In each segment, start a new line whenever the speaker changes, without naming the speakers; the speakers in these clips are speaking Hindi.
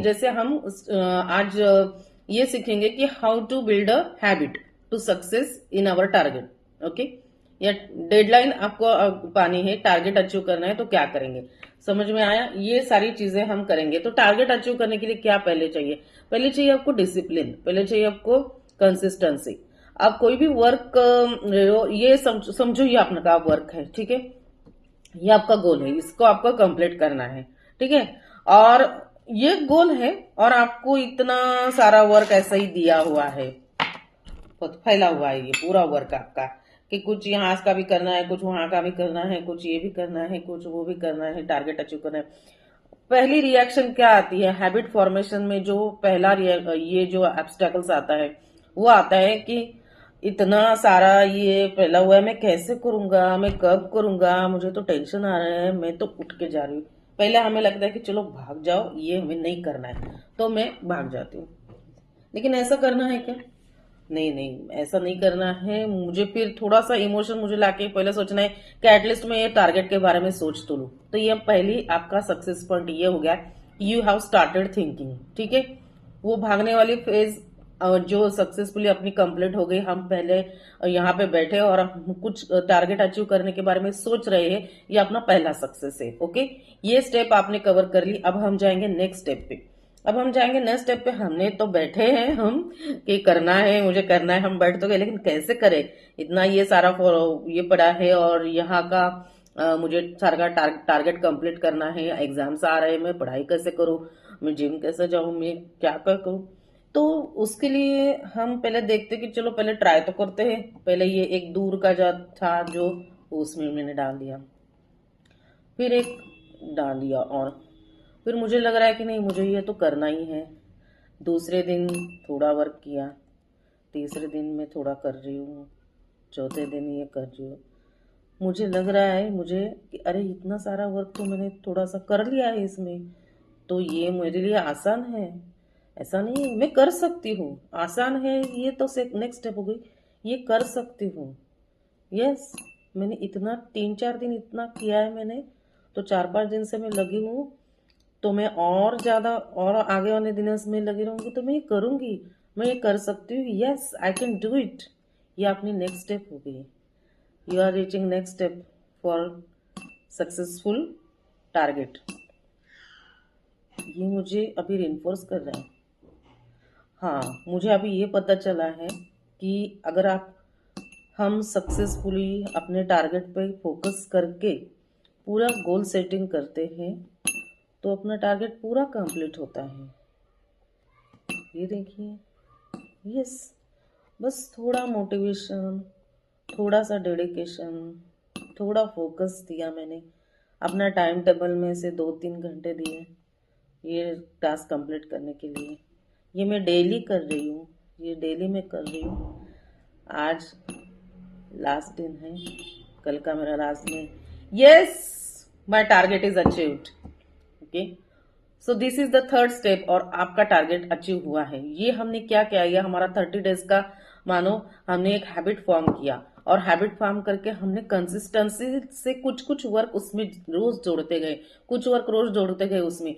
जैसे हम आज ये सीखेंगे कि how to build a habit to success in our target. Okay, या डेडलाइन आपको पानी है, टारगेट अचीव करना है तो क्या करेंगे, समझ में आया? ये सारी चीजें हम करेंगे। तो टारगेट अचीव करने के लिए क्या पहले चाहिए? पहले चाहिए आपको डिसिप्लिन, पहले चाहिए आपको कंसिस्टेंसी। आप कोई भी वर्क, ये समझो ये आपका वर्क है, ठीक है, ये आपका गोल है, इसको आपको कंप्लीट करना है, ठीक है, और ये गोल है और आपको इतना सारा वर्क ऐसा ही दिया हुआ है, बहुत फैला हुआ है ये पूरा वर्क आपका, कि कुछ यहाँ का भी करना है, कुछ वहां का भी करना है, कुछ ये भी करना है, कुछ वो भी करना है, टारगेट अचीव करना है। पहली रिएक्शन क्या आती है हैबिट फॉर्मेशन में? जो पहला ये जो ऑब्स्टेकल्स आता है वो आता है कि इतना सारा ये फैला हुआ है, मैं कैसे करूंगा, मैं कब करूंगा, मुझे तो टेंशन आ रहा है, मैं तो उठ के जा रही हूँ। पहले हमें लगता है कि चलो भाग जाओ, ये हमें नहीं करना है, तो मैं भाग जाती हूँ। लेकिन ऐसा करना है क्या? नहीं नहीं, ऐसा नहीं करना है। मुझे फिर थोड़ा सा इमोशन मुझे लाके पहले सोचना है कि एटलीस्ट मैं ये टारगेट के बारे में सोच तो लूं। तो ये पहली आपका सक्सेस पॉइंट ये हो गया, यू हैव स्टार्टेड थिंकिंग, ठीक है। वो भागने वाली फेज जो सक्सेसफुली अपनी कंप्लीट हो गई, हम पहले यहाँ पे बैठे और हम कुछ टारगेट अचीव करने के बारे में सोच रहे हैं, ये अपना पहला सक्सेस है। ओके, ये स्टेप आपने कवर कर ली। अब हम जाएंगे नेक्स्ट स्टेप पे। अब हम जाएंगे नेक्स्ट स्टेप पे। हमने तो बैठे हैं हम कि करना है, मुझे करना है, हम बैठ तो गए, लेकिन कैसे करें? इतना ये सारा ये पड़ा है और यहाँ का मुझे सारा टारगेट कंप्लीट करना है, एग्जाम्स आ रहे हैं, मैं पढ़ाई कैसे करूं, मैं जिम कैसे जाऊं, मैं क्या करूं? तो उसके लिए हम पहले देखते कि चलो पहले ट्राई तो करते हैं। पहले ये एक दूर का जो था जो उसमें मैंने डाल दिया, फिर एक डाल दिया, और फिर मुझे लग रहा है कि नहीं मुझे ये तो करना ही है। दूसरे दिन थोड़ा वर्क किया, तीसरे दिन मैं थोड़ा कर रही हूँ, चौथे दिन ये कर रही हूँ। मुझे लग रहा है मुझे कि अरे इतना सारा वर्क तो मैंने थोड़ा सा कर लिया है इसमें, तो ये मेरे लिए आसान है। ऐसा नहीं है, मैं कर सकती हूँ, आसान है ये तो नेक्स्ट स्टेप हो गई, ये कर सकती हूँ। यस, मैंने इतना 3-4 दिन इतना किया है मैंने, तो 4-5 दिन से मैं लगी हूँ, तो मैं और ज्यादा और आगे वाले दिनों में लगी रहूंगी, तो मैं ये करूंगी, मैं ये कर सकती हूँ। Yes, I can do it. ये अपनी नेक्स्ट स्टेप हो गई। You are reaching next step for successful target. ये मुझे अभी रिइंफोर्स कर रहा है। हाँ, मुझे अभी ये पता चला है कि अगर हम सक्सेसफुली अपने टारगेट पे फोकस करके पूरा गोल सेटिंग करते हैं तो अपना टारगेट पूरा कंप्लीट होता है। ये देखिए, यस, बस थोड़ा मोटिवेशन, थोड़ा सा डेडिकेशन, थोड़ा फोकस दिया मैंने, अपना टाइम टेबल में से 2-3 घंटे दिए ये टास्क कंप्लीट करने के लिए। ये मैं डेली कर रही हूँ, ये डेली मैं कर रही हूँ। आज लास्ट दिन है, कल का मेरा लास्ट दिन। Yes, my target is achieved. Okay, so this is the third step, और आपका टारगेट अचीव हुआ है। ये हमने क्या किया, ये हमारा 30 डेज का, मानो हमने एक हैबिट फॉर्म किया, और हैबिट फॉर्म करके हमने कंसिस्टेंसी से कुछ कुछ वर्क उसमें रोज जोड़ते गए, कुछ वर्क रोज जोड़ते गए उसमें।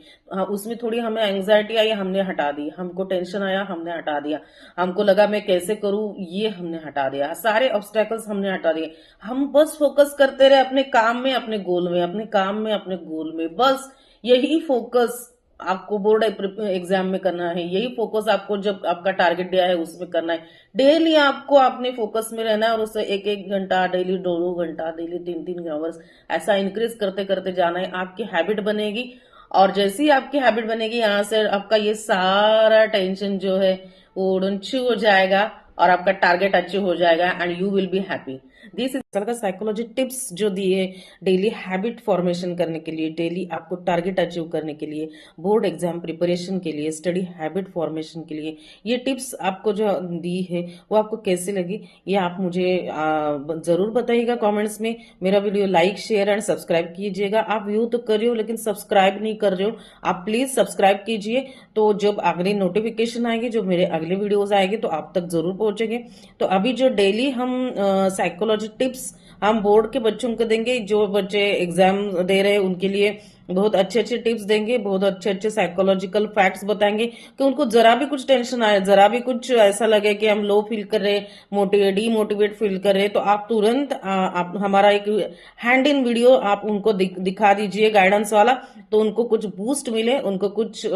उसमें थोड़ी हमें एंग्जाइटी आई, हमने हटा दी, हमको टेंशन आया, हमने हटा दिया, हमको लगा मैं कैसे करूं, ये हमने हटा दिया, सारे ऑब्स्टेकल्स हमने हटा दिए। हम बस फोकस करते रहे अपने काम में, अपने गोल में, अपने काम में, अपने गोल में, बस यही फोकस आपको बोर्ड एग्जाम में करना है, यही फोकस आपको जब आपका टारगेट दिया है उसमें करना है। डेली आपको अपने फोकस में रहना है, और उससे 1-1 घंटा डेली, 2-2 घंटा डेली, 3-3 आवर्स ऐसा इंक्रीज करते करते जाना है। आपकी हैबिट बनेगी, और जैसे ही आपकी हैबिट बनेगी, यहाँ से आपका ये सारा टेंशन जो है वो उड़न छू हो जाएगा, और आपका टारगेट अचीव हो जाएगा, and you will be happy. This is का साइकोलॉजी टिप्स जो दिए डेली हैबिट फॉर्मेशन करने के लिए, डेली आपको टारगेट अचीव करने के लिए, बोर्ड एग्जाम प्रिपरेशन के लिए, स्टडी हैबिट फॉर्मेशन के लिए, ये टिप्स आपको जो दी है वो आपको कैसी लगी ये आप मुझे जरूर बताइएगा कमेंट्स में। मेरा video like, share and subscribe कीजिएगा। आप व्यू तो कर रहे हो लेकिन सब्सक्राइब नहीं कर रहे हो, आप प्लीज सब्सक्राइब कीजिए, तो जब अगली नोटिफिकेशन आएगी, जो मेरे अगले वीडियोज आएंगे, तो आप तक जरूर पहुंचेंगे। तो अभी जो डेली हम साइकोलॉजी साइकोलॉजी टिप्स हम बोर्ड के बच्चों को देंगे, जो बच्चे एग्जाम दे रहे हैं उनके लिए बहुत अच्छे अच्छे टिप्स देंगे, बहुत अच्छे अच्छे साइकोलॉजिकल फैक्ट्स बताएंगे कि उनको जरा भी कुछ टेंशन आए, जरा भी कुछ ऐसा लगे कि हम लो फील कर रहे, मोटिवेट डीमोटिवेट फील कर रहे, तो आप तुरंत आप हमारा एक हैंड इन वीडियो आप उनको दिखा दीजिए गाइडेंस वाला, तो उनको कुछ बूस्ट मिले, उनको कुछ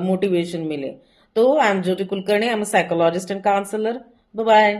मोटिवेशन मिले। तो I am Jyoti Kulkarni, I am psychologist and counsellor. Bye bye.